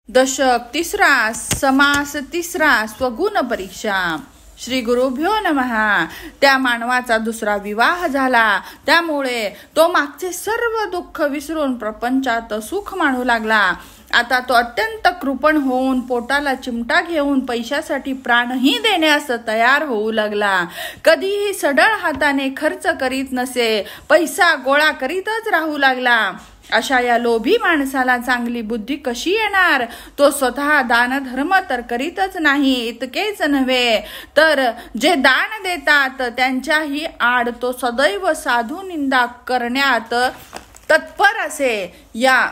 दशक तिसरा, समास तिसरा, स्वगुण परीक्षा. श्री गुरुभ्यो नमः. त्या मानवाचा दुसरा विवाह झाला. त्यामुळे तो मागचे सर्व दुःख विसरून प्रपंचात सुख मानू लागला. आता तो अत्यंत कृपण होऊन पोटाला चिमटा घेऊन पैशासाठी प्राणही देण्यास तयार होऊ लागला. कधीही सढळ हाताने खर्च करीत नसे, पैसा गोळा करीतच राहू लागला. अशा या लोभी माणसाला चांगली बुद्धी कशी येणार? तो स्वतः दान धर्म तर करीतच नाही, इतकेच नव्हे तर जे दान देतात त्यांच्याही आड तो सदैव साधू निंदा करण्यात तत्पर असे. या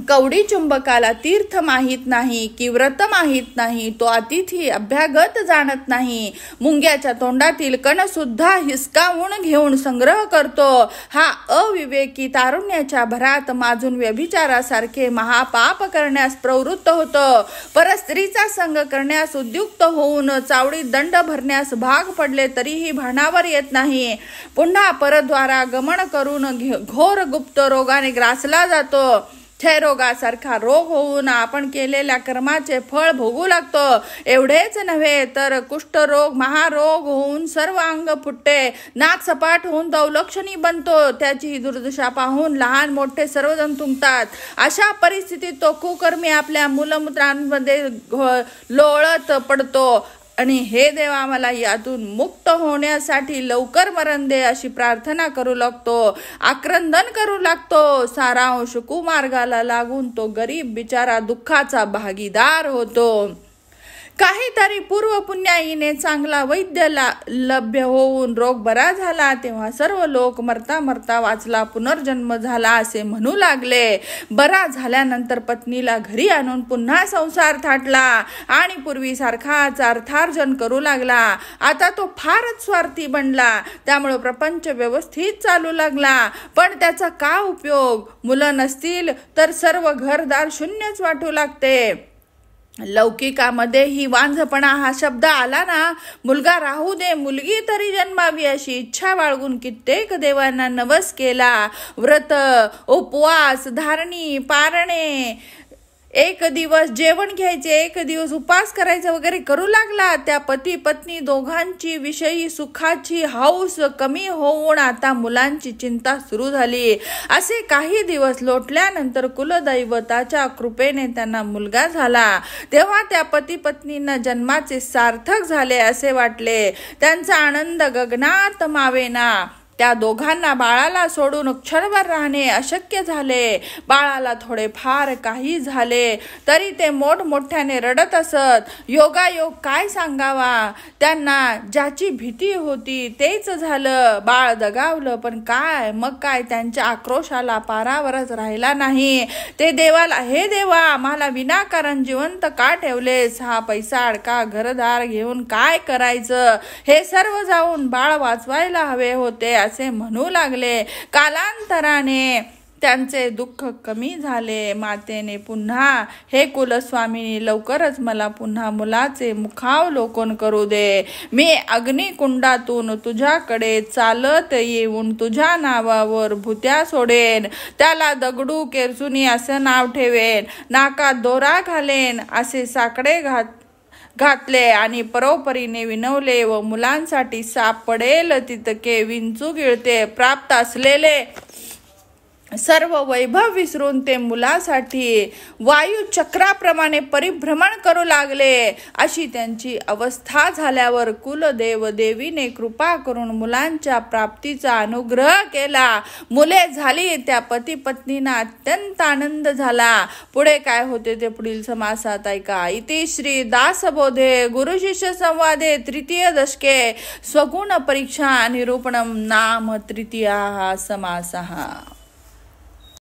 कवडी चुंबकाला तीर्थ माहीत नाही की व्रत माहीत नाही, तो अतिथी अभ्यागत जाणत नाही. मुंग्याच्या तोंडातील कण सुद्धा हिसकावून घेऊन संग्रह करतो. हा अविवेकी तारुण्याच्या भरात माजून व्यभिचारासारखे महापाप करण्यास प्रवृत्त होतो. परस्त्रीचा संग करण्यास उद्युक्त होऊन चावडी दंड भरण्यास भाग पडले तरीही भानावर येत नाही. पुन्हा परद्वारा गमन करून घोर गुप्त रोगाने ग्रासला जातो. क्षयरोगासारखा रोग होऊन आपण केलेल्या कर्माचे फळ भोगू लागतो. एवढेच नव्हे तर कुष्ठरोग महारोग होऊन सर्व अंग फुटते, नाक सपाट होऊन तो अवलक्षणी बनतो. त्याची दुर्दशा पाहून लहान मोठे सर्वजण तुंबतात. अशा परिस्थितीत तो कुकर्मी आपल्या मूलमूत्रांमध्ये लोळत पडतो आणि हे देवा, मला यातून मुक्त होण्यासाठी लवकर मरण दे अशी प्रार्थना करू लागतो. आक्रंदन करू लागतो. सारांश कुमार्गाला लागून तो गरीब बिचारा दुःखाचा भागीदार होतो. काहीतरी पूर्व पुण्याईने चांगला वैद्य लभ्य होऊन रोग बरा झाला तेव्हा सर्व लोक मरता मरता वाचला, पुनर्जन्म झाला असे म्हणू लागले. बरा झाल्यानंतर पत्नीला घरी आणून पुन्हा संसार थाटला आणि पूर्वीसारखाच अर्थार्जन करू लागला. आता तो फारच स्वार्थी बनला. त्यामुळे प्रपंच व्यवस्थित चालू लागला. पण त्याचा का उपयोग? मुलं नसतील तर सर्व घरदार शून्यच वाटू लागते. लौकिकामध्ये ही वांझपणा हा शब्द आला ना, मुलगा राहू दे, मुलगी तरी जन्मावी अशी इच्छा बाळगून कित्येक देवांना नवस केला. व्रत, उपवास, धारणी, पारणे, एक दिवस जेवण घ्यायचे, एक दिवस उपास करायचा वगैरे करू लागला. त्या पती पत्नी दोघांची विषयी सुखाची हौस कमी होऊन आता मुलांची चिंता सुरू झाली. असे काही दिवस लोटल्यानंतर कुलदैवताच्या कृपेने त्यांना मुलगा झाला. तेव्हा त्या पती पत्नींना जन्माचे सार्थक झाले असे वाटले. त्यांचा आनंद गगनात मावेना. त्या दोघांना बाळाला सोडून क्षणभर राहणे अशक्य झाले. बाळाला थोडे फार काही झाले तरी ते मोठमोठ्याने रडत असत. योगायोग काय सांगावा. त्यांना ज्याची भीती होती तेच झालं. बाळ दगावलं. पण काय, मग काय, त्यांच्या आक्रोशाला पारावरच राहिला नाही. ते देवाला, हे देवा, आम्हाला विनाकारण जिवंत का ठेवलेस? हा पैसा अडका घरदार घेऊन काय करायचं? हे सर्व जाऊन बाळ वाचवायला हवे होते असे म्हणू लागले. कालांतराने त्यांचे दुःख कमी झाले. मातेने पुन्हा, हे कुलस्वामिनी, लवकरच मला पुन्हा मुलाचे मुखावलोकन करू दे. मी अग्निकुंडातून तुझ्याकडे चालत येऊन तुझ्या नावावर भुत्या सोडेन. त्याला दगडू केरसुनी असं नाव ठेवेन. नाकात दोरा घालेन. असे साकडे घातले आणि परोपरीने विनवले व मुलांसाठी सापडेल तितके विंचू गिळते प्राप्त असलेले सर्व वैभव विसरून ते मुलासाठी वायुचक्राप्रमाणे परिभ्रमण करू लागले. अशी त्यांची अवस्था झाल्यावर कुलदेव देवीने कृपा करून मुलांच्या प्राप्तीचा अनुग्रह केला. मुले झाली. त्या पती पत्नींना अत्यंत आनंद झाला. पुढे काय होते ते पुढील समासात ऐका. इति श्री दासबोधे गुरुशिष्य संवादे तृतीय दशके स्वगुण परीक्षा निरूपणम नाम तृतीया समासः.